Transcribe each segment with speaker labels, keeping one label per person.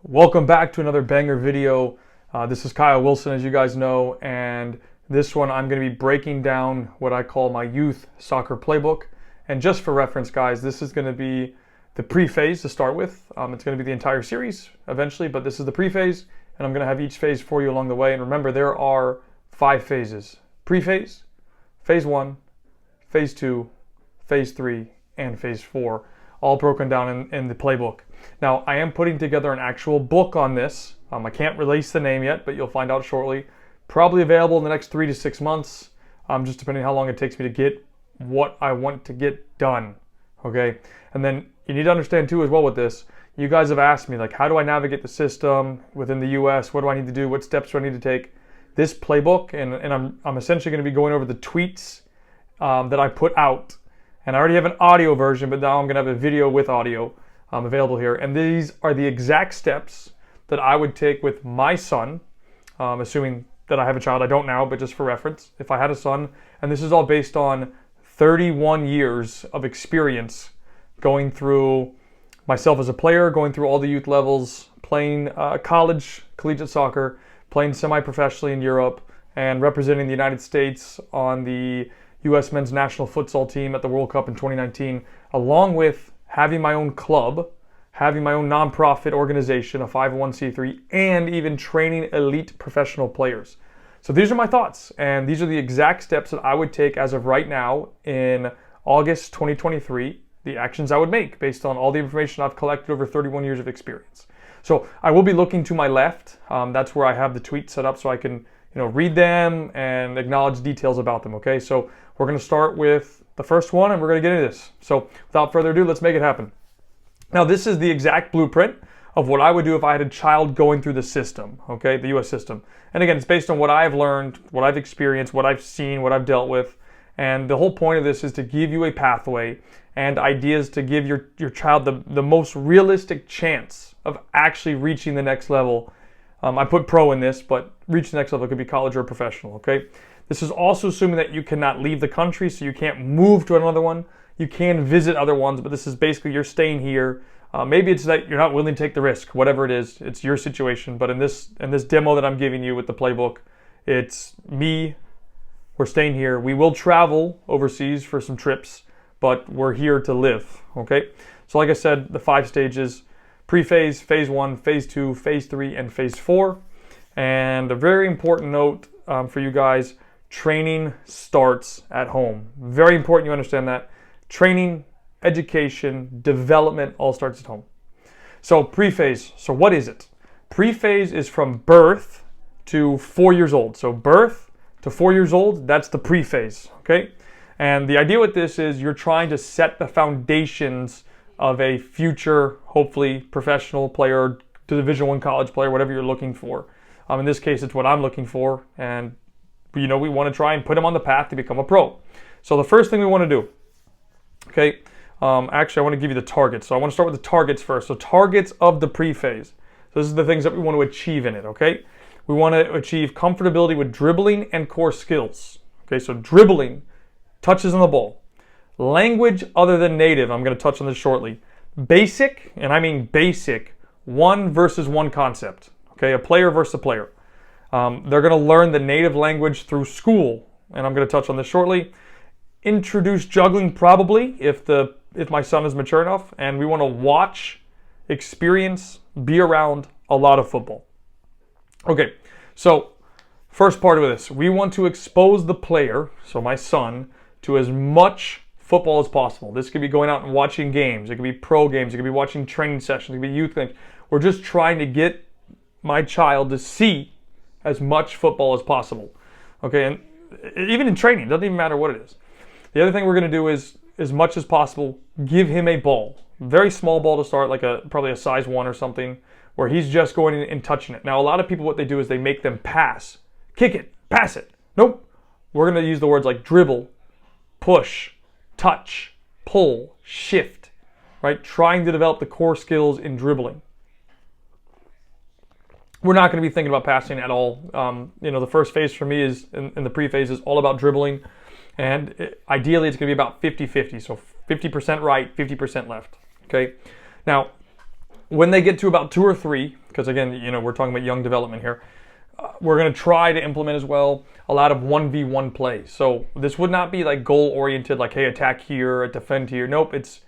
Speaker 1: Welcome back to another banger video. This is Kyle Wilson, as you guys know, and this one I'm going to be breaking down what I call my youth soccer playbook. And just for reference, guys, this is going to be the pre-phase to start with. It's going to be the entire series eventually, but this is the pre-phase, and I'm going to have each phase for you along the way. And remember, there are 5 phases: pre-phase, phase 1, phase 2, phase 3, and phase 4, all broken down in the playbook. Now, I am putting together an actual book on this. I can't release the name yet, but you'll find out shortly. Probably available in the next 3 to 6 months, just depending how long it takes me to get what I want to get done, okay? And then you need to understand too as well with this, you guys have asked me, like, how do I navigate the system within the US? What do I need to do? What steps do I need to take? This playbook, and I'm essentially going to be going over the tweets that I put out. And I already have an audio version, but now I'm going to have a video with audio available here. And these are the exact steps that I would take with my son, assuming that I have a child. I don't now, but just for reference, if I had a son. And this is all based on 31 years of experience going through myself as a player, going through all the youth levels, playing collegiate soccer, playing semi-professionally in Europe, and representing the United States on the U.S. men's national futsal team at the World Cup in 2019, along with having my own club, having my own nonprofit organization, a 501c3, and even training elite professional players. So these are my thoughts, and these are the exact steps that I would take as of right now in August 2023, the actions I would make based on all the information I've collected over 31 years of experience. So I will be looking to my left. That's where I have the tweets set up so I can read them and acknowledge details about them, okay? So we're going to start with the first one, and we're going to get into this. So without further ado, let's make it happen. Now, this is the exact blueprint of what I would do if I had a child going through the system, okay, the U.S. system. And again, it's based on what I've learned, what I've experienced, what I've seen, what I've dealt with. And the whole point of this is to give you a pathway and ideas to give your child the most realistic chance of actually reaching the next level. I put pro in this, but reach the next level could be college or professional, okay? This is also assuming that you cannot leave the country, so you can't move to another one. You can visit other ones, but this is basically you're staying here. Maybe it's that you're not willing to take the risk, whatever it is. It's your situation, but in this demo that I'm giving you with the playbook, it's me. We're staying here. We will travel overseas for some trips, but we're here to live, okay? So like I said, the 5 stages: pre-phase, phase 1, phase 2, phase 3, and phase 4. And a very important note for you guys, training starts at home. Very important you understand that. Training, education, development all starts at home. So pre-phase, so what is it? Pre-phase is from birth to 4 years old. So birth to 4 years old, that's the pre-phase, okay? And the idea with this is you're trying to set the foundations of a future, hopefully, professional player, to Division I college player, whatever you're looking for. In this case, it's what I'm looking for, and we want to try and put him on the path to become a pro. So the first thing we want to do, okay, actually I want to give you the targets. So I want to start with the targets first. So targets of the pre-phase. So this is the things that we want to achieve in it, okay? We want to achieve comfortability with dribbling and core skills. Okay, so dribbling, touches on the ball. Language other than native, I'm going to touch on this shortly. Basic, and I mean basic, 1-versus-1 concept. Okay, a player versus a player. They're going to learn the native language through school, and I'm going to touch on this shortly. Introduce juggling probably if my son is mature enough, and we want to watch, experience, be around a lot of football. Okay, so first part of this, we want to expose the player, so my son, to as much football as possible. This could be going out and watching games. It could be pro games. It could be watching training sessions. It could be youth games. We're just trying to get my child to see as much football as possible. Okay, and even in training, it doesn't even matter what it is. The other thing we're going to do is, as much as possible, give him a ball. Very small ball to start, like probably a size 1 or something, where he's just going in and touching it. Now, a lot of people, what they do is they make them pass. Kick it, pass it. Nope. We're going to use the words like dribble, push, touch, pull, shift, right? Trying to develop the core skills in dribbling. We're not going to be thinking about passing at all. The first phase for me is, in the pre-phase, is all about dribbling. And ideally, it's going to be about 50-50. So 50% right, 50% left. Okay. Now, When they get to about 2 or 3, because again, we're talking about young development here, we're going to try to implement as well a lot of 1v1 play. So this would not be like goal oriented, like, hey, attack here, defend here. Nope, it's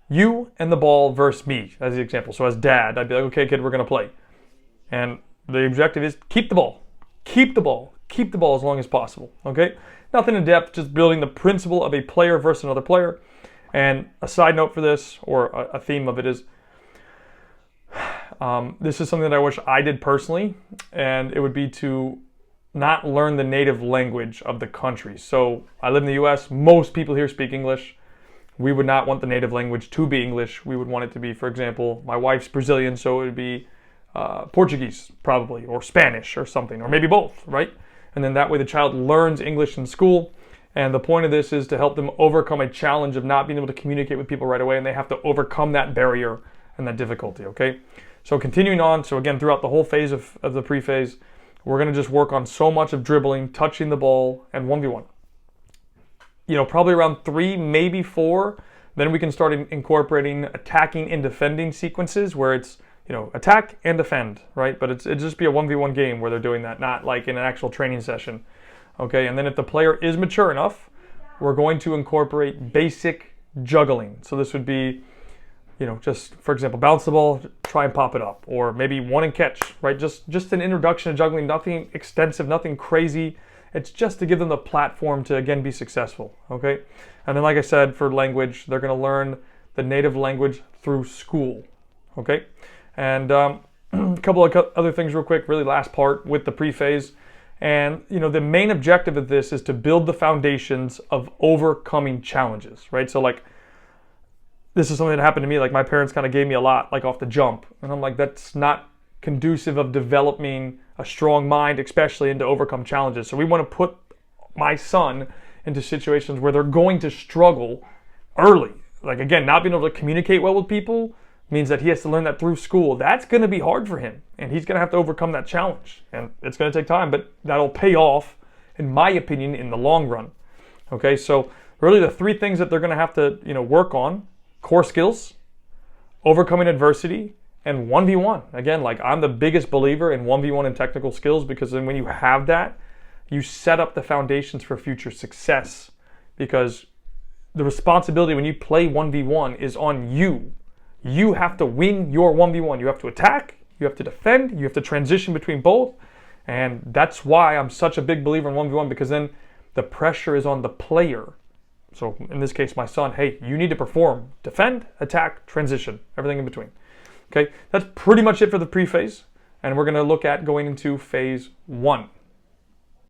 Speaker 1: you and the ball versus me as the example. So as dad, I'd be like, okay, kid, we're going to play. And the objective is keep the ball. Keep the ball. Keep the ball as long as possible. Okay? Nothing in depth, just building the principle of a player versus another player. And a side note for this, or a theme of it is, this is something that I wish I did personally, and it would be to not learn the native language of the country. So I live in the US, most people here speak English. We would not want the native language to be English. We would want it to be, for example, my wife's Brazilian, so it would be Portuguese probably, or Spanish or something, or maybe both, right? And then that way the child learns English in school. And the point of this is to help them overcome a challenge of not being able to communicate with people right away, and they have to overcome that barrier and that difficulty, okay? So continuing on, so again, throughout the whole phase of the pre-phase, we're going to just work on so much of dribbling, touching the ball, and 1v1. Probably around 3, maybe 4, then we can start incorporating attacking and defending sequences where it's, attack and defend, right? But it'd just be a 1v1 game where they're doing that, not like in an actual training session, okay? And then if the player is mature enough, we're going to incorporate basic juggling. So this would be, just, for example, bounce the ball, try and pop it up, or maybe one and catch, right? Just an introduction to juggling, nothing extensive, nothing crazy. It's just to give them the platform to, again, be successful, okay? And then, like I said, for language, they're going to learn the native language through school, okay? And a couple of other things real quick, really last part with the pre-phase. And, the main objective of this is to build the foundations of overcoming challenges, right? So, like, this is something that happened to me. Like, my parents kind of gave me a lot, like, off the jump. And I'm like, that's not conducive of developing a strong mind, especially, and to overcome challenges. So we want to put my son into situations where they're going to struggle early. Like, again, not being able to communicate well with people means that he has to learn that through school. That's going to be hard for him, and he's going to have to overcome that challenge. And it's going to take time, but that'll pay off, in my opinion, in the long run. Okay, so really the 3 things that they're going to have to, work on: core skills, overcoming adversity, and 1v1. Again, like, I'm the biggest believer in 1v1 and technical skills, because then when you have that, you set up the foundations for future success, because the responsibility when you play 1v1 is on you. You have to win your 1v1. You have to attack, you have to defend, you have to transition between both. And that's why I'm such a big believer in 1v1, because then the pressure is on the player. So in this case, my son, hey, you need to perform, defend, attack, transition, everything in between. Okay, that's pretty much it for the pre-phase. And we're going to look at going into phase 1.